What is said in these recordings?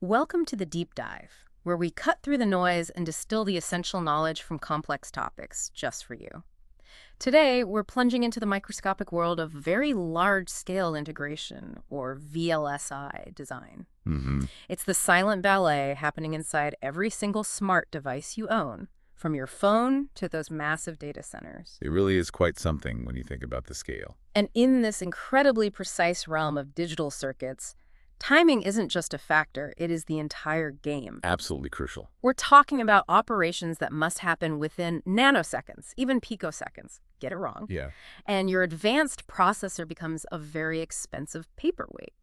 Welcome to the Deep Dive, where we cut through the noise and distill the essential knowledge from complex topics just for you. Today, we're plunging into the microscopic world of very large-scale integration, or VLSI design. hmm It's the silent ballet happening inside every single smart device you own, from your phone to those massive data centers. It really is quite something when you think about the scale. And in this incredibly precise realm of digital circuits, timing isn't just a factor, it is the entire game. Absolutely crucial. We're talking about operations that must happen within nanoseconds, even picoseconds. Get it wrong. Yeah. And your advanced processor becomes a very expensive paperweight.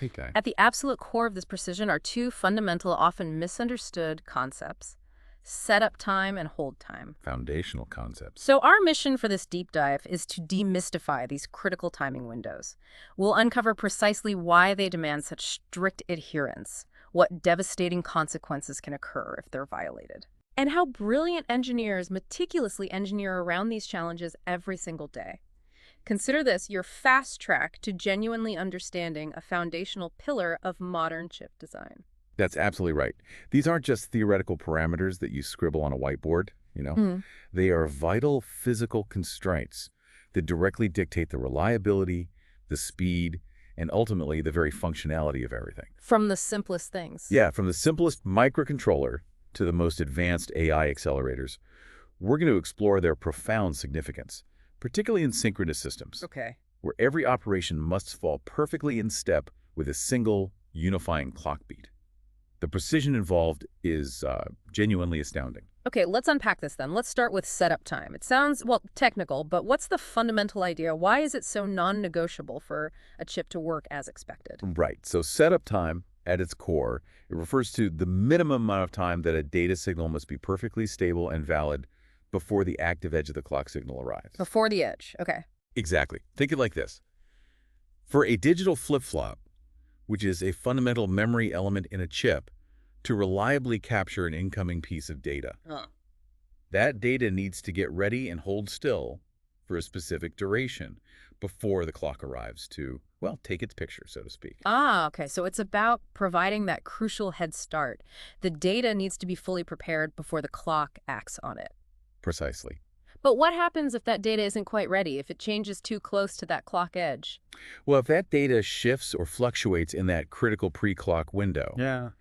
Big guy. At the absolute core of this precision are two fundamental, often misunderstood concepts: setup time and hold time. Foundational concepts. So our mission for this deep dive is to demystify these critical timing windows. We'll uncover precisely why they demand such strict adherence, what devastating consequences can occur if they're violated, and how brilliant engineers meticulously engineer around these challenges every single day. Consider this your fast track to genuinely understanding a foundational pillar of modern chip design. That's absolutely right. These aren't just theoretical parameters that you scribble on a whiteboard. Hmm. They are vital physical constraints that directly dictate the reliability, the speed, and ultimately the very functionality of everything. From the simplest things. Yeah, from the simplest microcontroller to the most advanced AI accelerators, we're going to explore their profound significance, particularly in synchronous systems, Okay. where every operation must fall perfectly in step with a single unifying clock beat. The precision involved is genuinely astounding. Okay, let's unpack this then. Let's start with setup time. It sounds, well, technical, but what's the fundamental idea? Why is it so non-negotiable for a chip to work as expected? Right, so setup time, at its core, it refers to the minimum amount of time that a data signal must be perfectly stable and valid before the active edge of the clock signal arrives. Before the edge. Okay. Exactly. Think it like this. For a digital flip-flop, which is a fundamental memory element in a chip, to reliably capture an incoming piece of data. That data needs to get ready and hold still for a specific duration before the clock arrives to, well, take its picture, so to speak. Okay. So it's about providing that crucial head start. The data needs to be fully prepared before the clock acts on it. Precisely. But what happens if that data isn't quite ready, if it changes too close to that clock edge? Well, if that data shifts or fluctuates in that critical pre-clock window,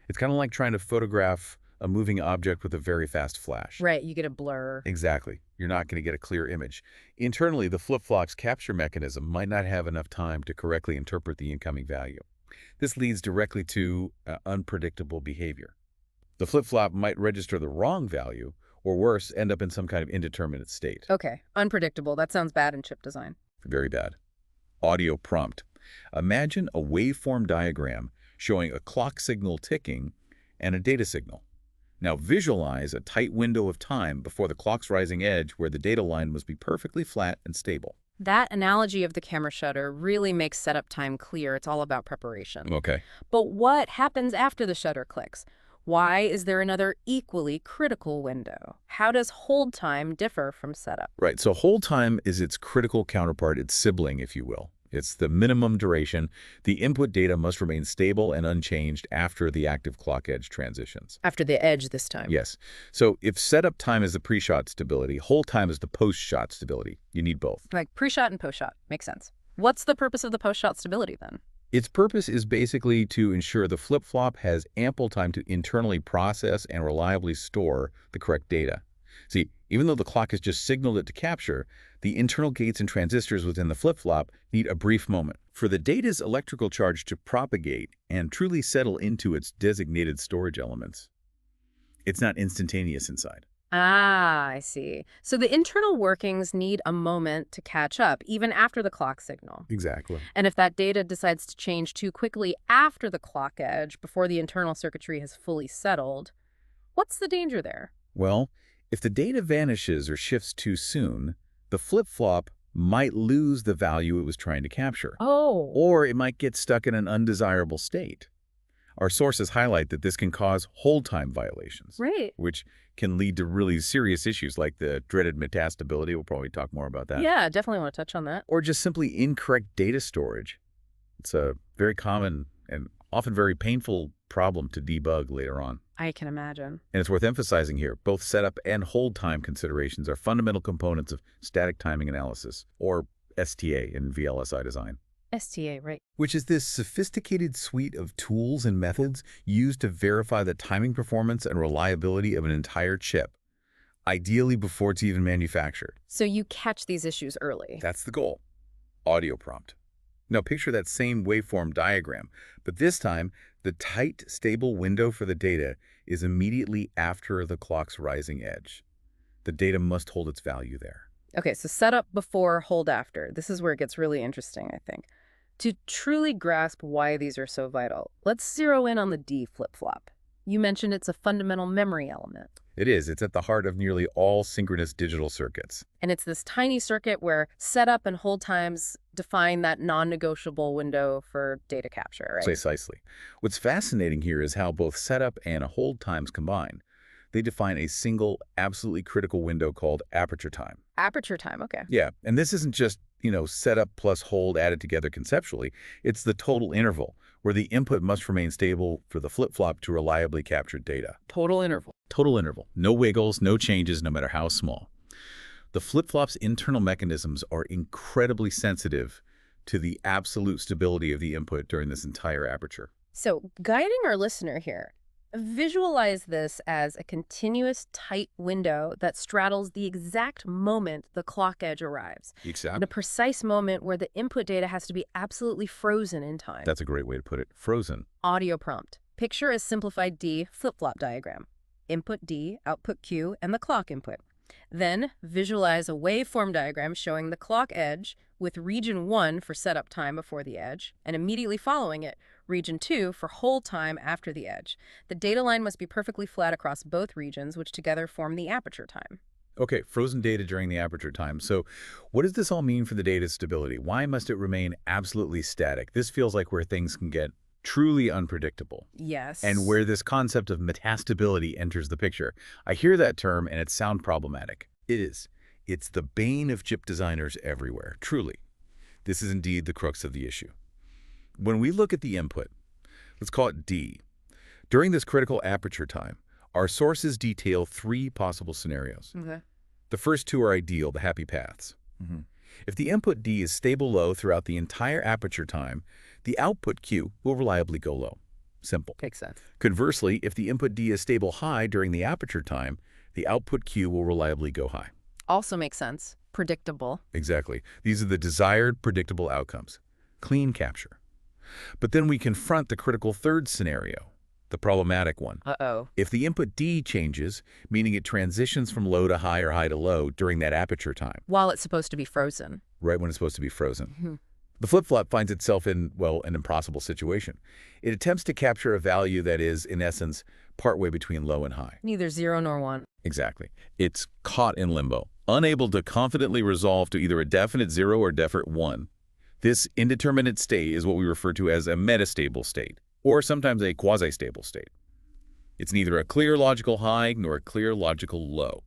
it's kind of like trying to photograph a moving object with a very fast flash. Right, you get a blur. Exactly. You're not going to get a clear image. Internally, the flip-flop's capture mechanism might not have enough time to correctly interpret the incoming value. This leads directly to unpredictable behavior. The flip-flop might register the wrong value, or worse, end up in some kind of indeterminate state. Okay, unpredictable. That sounds bad in chip design. Very bad. Audio prompt. Imagine a waveform diagram showing a clock signal ticking and a data signal. Now visualize a tight window of time before the clock's rising edge where the data line must be perfectly flat and stable. That analogy of the camera shutter really makes setup time clear. It's all about preparation. Okay. But what happens after the shutter clicks? Why is there another equally critical window? How does hold time differ from setup? Right. So hold time is its critical counterpart, its sibling, if you will. It's the minimum duration. The input data must remain stable and unchanged after the active clock edge transitions. After the edge this time. Yes. So if setup time is the pre-shot stability, hold time is the post-shot stability. You need both. Like pre-shot and post-shot. Makes sense. What's the purpose of the post-shot stability then? Its purpose is basically to ensure the flip-flop has ample time to internally process and reliably store the correct data. See, even though the clock has just signaled it to capture, the internal gates and transistors within the flip-flop need a brief moment for the data's electrical charge to propagate and truly settle into its designated storage elements. It's not instantaneous inside. I see. So the internal workings need a moment to catch up, even after the clock signal. Exactly. And if that data decides to change too quickly after the clock edge, before the internal circuitry has fully settled, what's the danger there? Well, if the data vanishes or shifts too soon, the flip-flop might lose the value it was trying to capture. Oh. Or it might get stuck in an undesirable state. Our sources highlight that this can cause hold time violations, Right. which can lead to really serious issues like the dreaded metastability. We'll probably talk more about that. Yeah, definitely want to touch on that. Or just simply incorrect data storage. It's a very common and often very painful problem to debug later on. I can imagine. And it's worth emphasizing here, both setup and hold time considerations are fundamental components of static timing analysis, or STA in VLSI design. STA, right. Which is this sophisticated suite of tools and methods used to verify the timing performance and reliability of an entire chip, ideally before it's even manufactured. So you catch these issues early. That's the goal. Audio prompt. Now picture that same waveform diagram, but this time the tight, stable window for the data is immediately after the clock's rising edge. The data must hold its value there. Okay, so setup before, hold after. This is where it gets really interesting, I think. To truly grasp why these are so vital, let's zero in on the D flip-flop. You mentioned it's a fundamental memory element. It is. It's at the heart of nearly all synchronous digital circuits. And it's this tiny circuit where setup and hold times define that non-negotiable window for data capture, right? Precisely. What's fascinating here is how both setup and hold times combine. They define a single, absolutely critical window called aperture time. Aperture time, okay. Yeah, and this isn't just, setup plus hold added together conceptually. It's the total interval, where the input must remain stable for the flip-flop to reliably capture data. Total interval. Total interval. No wiggles, no changes, no matter how small. The flip-flop's internal mechanisms are incredibly sensitive to the absolute stability of the input during this entire aperture. So, guiding our listener here, visualize this as a continuous tight window that straddles the exact moment the clock edge arrives. Exactly. In a precise moment where the input data has to be absolutely frozen in time. That's a great way to put it. Frozen. Audio prompt. Picture a simplified D flip-flop diagram. Input D, output Q, and the clock input. Then visualize a waveform diagram showing the clock edge with region 1 for setup time before the edge, and immediately following it, region 2 for hold time after the edge. The data line must be perfectly flat across both regions, which together form the aperture time. Okay, frozen data during the aperture time. So what does this all mean for the data stability? Why must it remain absolutely static? This feels like where things can get truly unpredictable. Yes. And where this concept of metastability enters the picture. I hear that term and it sounds problematic. It is. It's the bane of chip designers everywhere, truly. This is indeed the crux of the issue. When we look at the input, let's call it D, during this critical aperture time, our sources detail 3 possible scenarios. Okay. The first 2 are ideal, the happy paths. If the input D is stable low throughout the entire aperture time, the output Q will reliably go low. Simple. Makes sense. Conversely, if the input D is stable high during the aperture time, the output Q will reliably go high. Also makes sense. Predictable. Exactly. These are the desired predictable outcomes. Clean capture. But then we confront the critical third scenario, the problematic one. Uh-oh. If the input D changes, meaning it transitions from low to high or high to low during that aperture time. While it's supposed to be frozen. Right when it's supposed to be frozen. The flip-flop finds itself in, well, an impossible situation. It attempts to capture a value that is, in essence, partway between low and high. Neither 0 nor 1. Exactly. It's caught in limbo, unable to confidently resolve to either a definite 0 or definite 1. This indeterminate state is what we refer to as a metastable state, or sometimes a quasi-stable state. It's neither a clear logical high nor a clear logical low.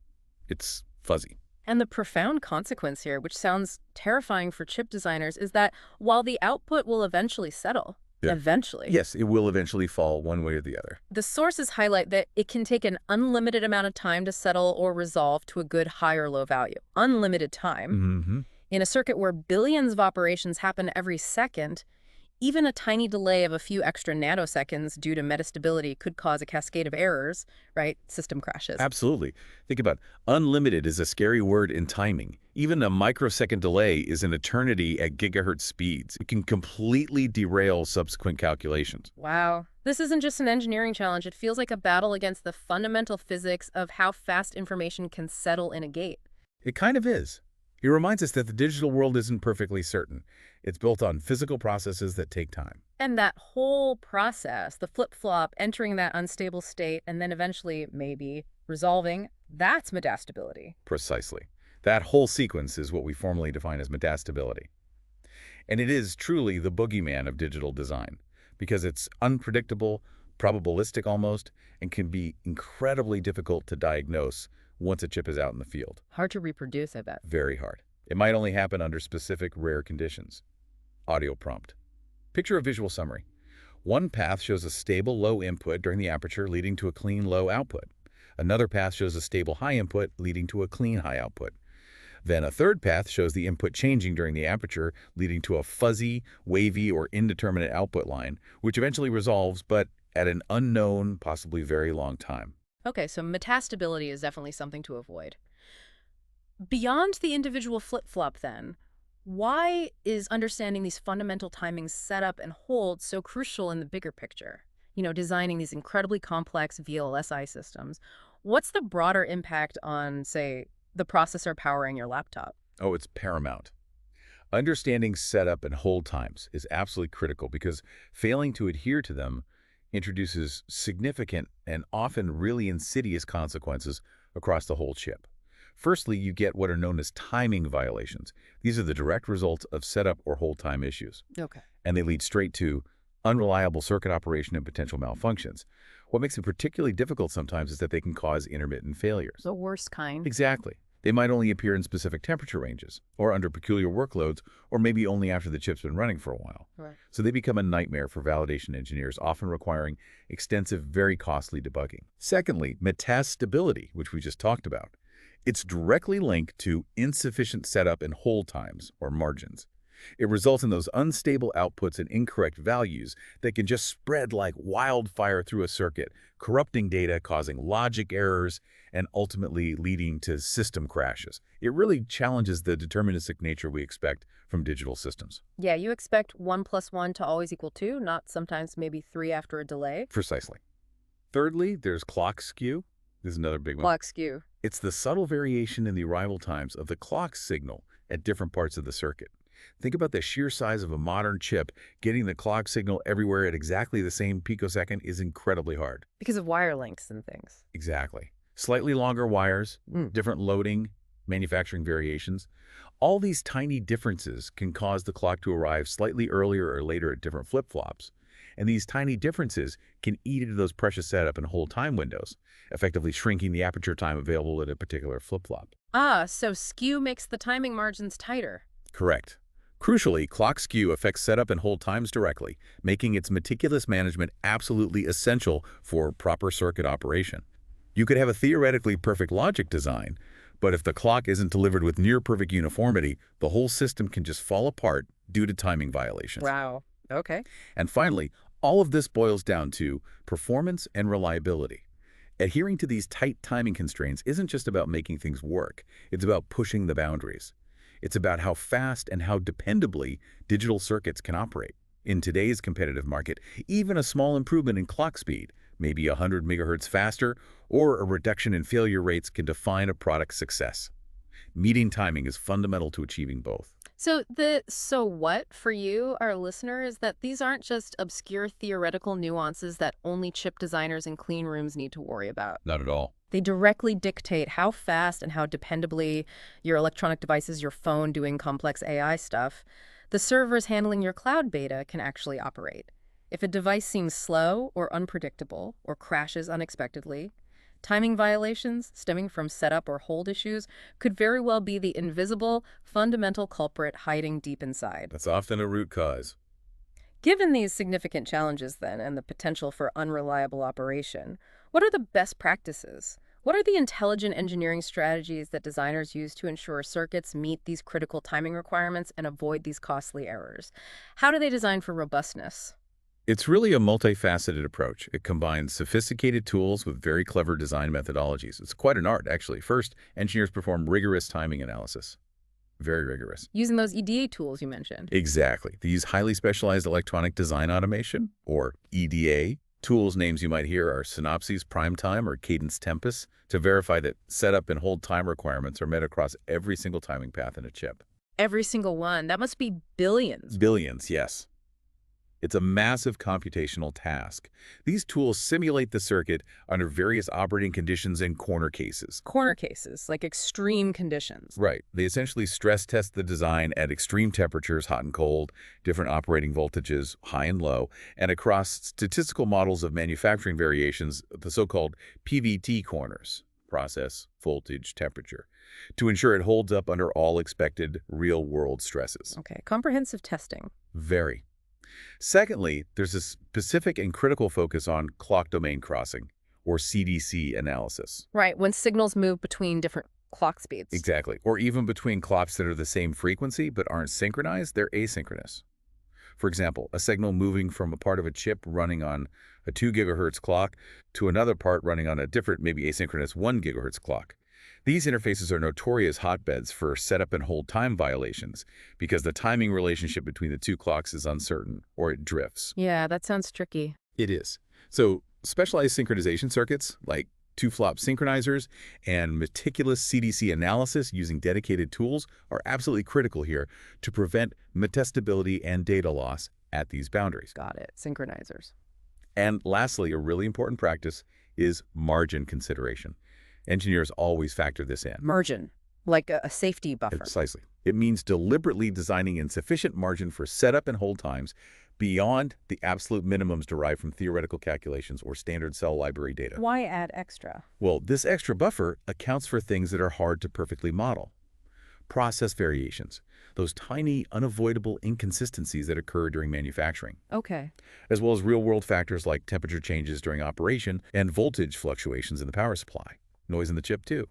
It's fuzzy. And the profound consequence here, which sounds terrifying for chip designers, is that while the output will eventually settle, eventually. Yes, it will eventually fall one way or the other. The sources highlight that it can take an unlimited amount of time to settle or resolve to a good high or low value. Unlimited time. In a circuit where billions of operations happen every second, even a tiny delay of a few extra nanoseconds due to metastability could cause a cascade of errors, right? System crashes. Absolutely. Think about unlimited is a scary word in timing. Even a microsecond delay is an eternity at gigahertz speeds. It can completely derail subsequent calculations. Wow. This isn't just an engineering challenge. It feels like a battle against the fundamental physics of how fast information can settle in a gate. It kind of is. It reminds us that the digital world isn't perfectly certain. It's built on physical processes that take time. And that whole process, the flip-flop, entering that unstable state, and then eventually, maybe, resolving, that's metastability. Precisely. That whole sequence is what we formally define as metastability. And it is truly the boogeyman of digital design, because it's unpredictable, probabilistic almost, and can be incredibly difficult to diagnose once a chip is out in the field. Hard to reproduce, I bet. Very hard. It might only happen under specific rare conditions. Audio prompt. Picture a visual summary. One path shows a stable low input during the aperture, leading to a clean low output. Another path shows a stable high input, leading to a clean high output. Then a third path shows the input changing during the aperture, leading to a fuzzy, wavy, or indeterminate output line, which eventually resolves, but at an unknown, possibly very long time. Okay, so metastability is definitely something to avoid. Beyond the individual flip-flop then, why is understanding these fundamental timings setup and hold so crucial in the bigger picture? Designing these incredibly complex VLSI systems. What's the broader impact on, say, the processor powering your laptop? Oh, it's paramount. Understanding setup and hold times is absolutely critical because failing to adhere to them introduces significant and often really insidious consequences across the whole chip. Firstly, you get what are known as timing violations. These are the direct results of setup or hold time issues, Okay. and they lead straight to unreliable circuit operation and potential malfunctions. What makes it particularly difficult sometimes is that they can cause intermittent failures. The worst kind. Exactly. They might only appear in specific temperature ranges, or under peculiar workloads, or maybe only after the chip's been running for a while. Right. So they become a nightmare for validation engineers, often requiring extensive, very costly debugging. Secondly, metastability, which we just talked about. It's directly linked to insufficient setup and hold times, or margins. It results in those unstable outputs and incorrect values that can just spread like wildfire through a circuit, corrupting data, causing logic errors, and ultimately leading to system crashes. It really challenges the deterministic nature we expect from digital systems. Yeah, you expect 1 plus 1 to always equal 2, not sometimes maybe 3 after a delay. Precisely. Thirdly, there's clock skew. This is another big one. Clock skew. It's the subtle variation in the arrival times of the clock signal at different parts of the circuit. Think about the sheer size of a modern chip. Getting the clock signal everywhere at exactly the same picosecond is incredibly hard. Because of wire lengths and things. Exactly. Slightly longer wires, different loading, manufacturing variations. All these tiny differences can cause the clock to arrive slightly earlier or later at different flip-flops. And these tiny differences can eat into those precious setup and hold time windows, effectively shrinking the aperture time available at a particular flip-flop. Ah, so skew makes the timing margins tighter. Correct. Crucially, clock skew affects setup and hold times directly, making its meticulous management absolutely essential for proper circuit operation. You could have a theoretically perfect logic design, but if the clock isn't delivered with near-perfect uniformity, the whole system can just fall apart due to timing violations. Wow. Okay. And finally, all of this boils down to performance and reliability. Adhering to these tight timing constraints isn't just about making things work, it's about pushing the boundaries. It's about how fast and how dependably digital circuits can operate. In today's competitive market, even a small improvement in clock speed, maybe 100 megahertz faster, or a reduction in failure rates can define a product's success. Meeting timing is fundamental to achieving both. So so what for you, our listener, is that these aren't just obscure theoretical nuances that only chip designers in clean rooms need to worry about. Not at all. They directly dictate how fast and how dependably your electronic devices, your phone doing complex AI stuff, the servers handling your cloud data can actually operate. If a device seems slow or unpredictable or crashes unexpectedly, timing violations stemming from setup or hold issues could very well be the invisible, fundamental culprit hiding deep inside. That's often a root cause. Given these significant challenges, then, and the potential for unreliable operation, what are the best practices? What are the intelligent engineering strategies that designers use to ensure circuits meet these critical timing requirements and avoid these costly errors? How do they design for robustness? It's really a multifaceted approach. It combines sophisticated tools with very clever design methodologies. It's quite an art, actually. First, engineers perform rigorous timing analysis. Very rigorous. Using those EDA tools you mentioned. Exactly. They use highly specialized electronic design automation, or EDA. Tools names you might hear are Synopsys PrimeTime or Cadence Tempest, to verify that setup and hold time requirements are met across every single timing path in a chip. Every single one. That must be billions. Billions, yes. It's a massive computational task. These tools simulate the circuit under various operating conditions and corner cases. Corner cases, like extreme conditions. Right. They essentially stress test the design at extreme temperatures, hot and cold, different operating voltages, high and low, and across statistical models of manufacturing variations, the so-called PVT corners, process, voltage, temperature, to ensure it holds up under all expected real-world stresses. Okay, comprehensive testing. Very. Secondly, there's a specific and critical focus on clock domain crossing, or CDC analysis. Right, when signals move between different clock speeds. Exactly. Or even between clocks that are the same frequency but aren't synchronized, they're asynchronous. For example, a signal moving from a part of a chip running on a 2 gigahertz clock to another part running on a different, maybe asynchronous 1 gigahertz clock. These interfaces are notorious hotbeds for setup and hold time violations because the timing relationship between the two clocks is uncertain or it drifts. Yeah, that sounds tricky. It is. So specialized synchronization circuits like two-flop synchronizers and meticulous CDC analysis using dedicated tools are absolutely critical here to prevent metastability and data loss at these boundaries. Got it. Synchronizers. And lastly, a really important practice is margin consideration. Engineers always factor this in. Margin, like a safety buffer. Precisely. It means deliberately designing in sufficient margin for setup and hold times beyond the absolute minimums derived from theoretical calculations or standard cell library data. Why add extra? Well, this extra buffer accounts for things that are hard to perfectly model. Process variations, those tiny, unavoidable inconsistencies that occur during manufacturing, Okay. as well as real-world factors like temperature changes during operation and voltage fluctuations in the power supply, noise in the chip too.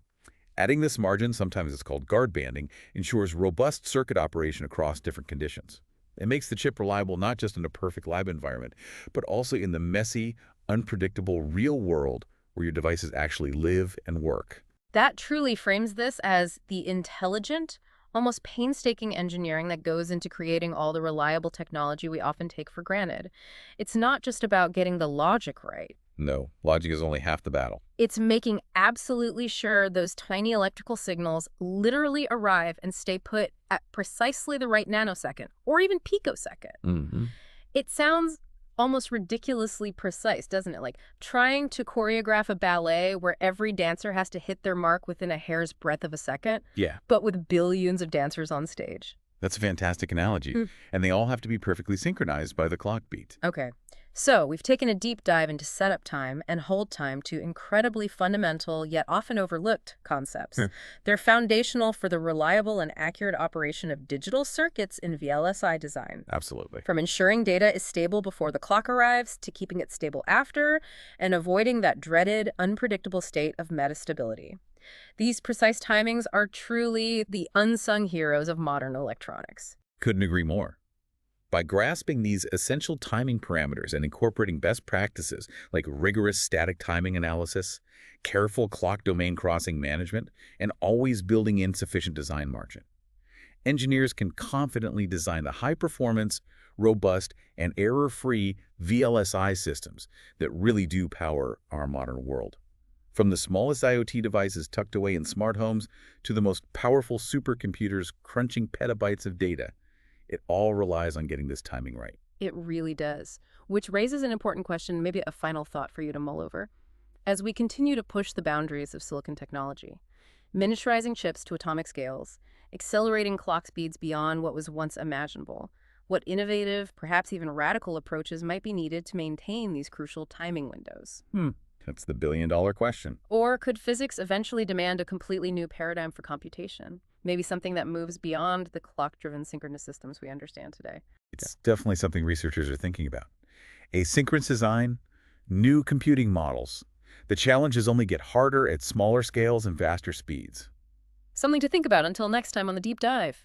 Adding this margin, sometimes it's called guard banding, ensures robust circuit operation across different conditions. It makes the chip reliable not just in a perfect lab environment, but also in the messy, unpredictable real world where your devices actually live and work. That truly frames this as the intelligent, almost painstaking engineering that goes into creating all the reliable technology we often take for granted. It's not just about getting the logic right. No, logic is only half the battle. It's making absolutely sure those tiny electrical signals literally arrive and stay put at precisely the right nanosecond, or even picosecond. Mm-hmm. It sounds almost ridiculously precise, doesn't it? Like trying to choreograph a ballet where every dancer has to hit their mark within a hair's breadth of a second, Yeah, but with billions of dancers on stage. that's a fantastic analogy. And they all have to be perfectly synchronized by the clock beat. Okay, so we've taken a deep dive into setup time and hold time, two incredibly fundamental yet often overlooked concepts. They're foundational for the reliable and accurate operation of digital circuits in VLSI design. Absolutely. From ensuring data is stable before the clock arrives to keeping it stable after and avoiding that dreaded, unpredictable state of metastability. These precise timings are truly the unsung heroes of modern electronics. Couldn't agree more. By grasping these essential timing parameters and incorporating best practices like rigorous static timing analysis, careful clock domain crossing management, and always building in sufficient design margin, engineers can confidently design the high-performance, robust, and error-free VLSI systems that really do power our modern world. From the smallest IoT devices tucked away in smart homes to the most powerful supercomputers crunching petabytes of data, it all relies on getting this timing right. It really does. Which raises an important question, maybe a final thought for you to mull over. As we continue to push the boundaries of silicon technology, miniaturizing chips to atomic scales, accelerating clock speeds beyond what was once imaginable, what innovative, perhaps even radical approaches might be needed to maintain these crucial timing windows? That's the billion-dollar question. Or could physics eventually demand a completely new paradigm for computation? Maybe something that moves beyond the clock-driven synchronous systems we understand today. It's definitely something researchers are thinking about. Asynchronous design, new computing models. The challenges only get harder at smaller scales and faster speeds. Something to think about until next time on The Deep Dive.